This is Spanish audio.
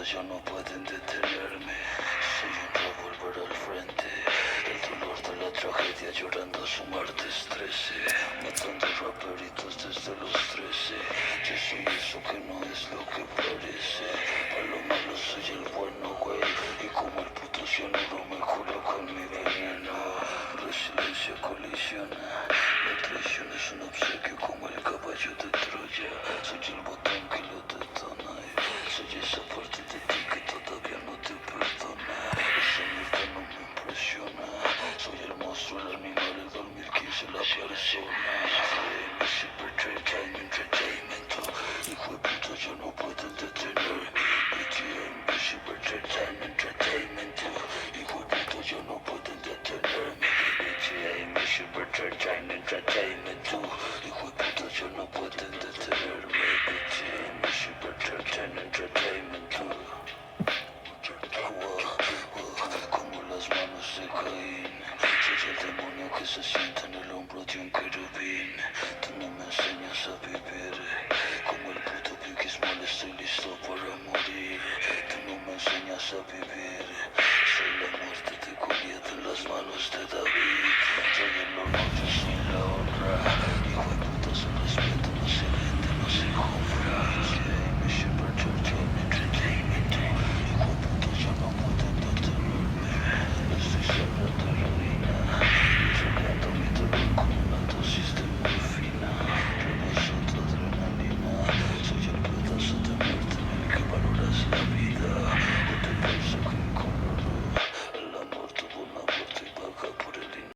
ya no pueden detenerme. Soy un revólver al frente, el dolor de la tragedia llorando su martes 13, matando raperitos desde los 13. Yo soy eso que no es lo que parece, a lo malo soy el bueno, güey, y como el puto cianuro me curo con mi veneno. Resiliencia colisiona, la traición es un obsequio como el caballo de Troya. Soy el botón que lo detona, soy esa parte de ti que todavía no te perdona. Esa mierda no me impresiona, soy el monstruo, el animal, el 2015, la persona. Mi Cybertrade Time Entertainment, hijo de puta ya no pueden detenerme. BTM, mi Cybertrade Time Entertainment, hijo de puta ya no pueden detenerme. BTM, mi Cybertrade Time Entertainment, hijo de puta ya no pueden detenerme. BTM, mi Cybertrade Time Entertainment. Como las manos de Caín, soy el demonio que se sienta en el hombro de un querubín. Tú no me enseñas a vivir, como el puto Biggie Small estoy listo para morir. Tú no me enseñas a vivir, soy la muerte de Goliat en las manos de David.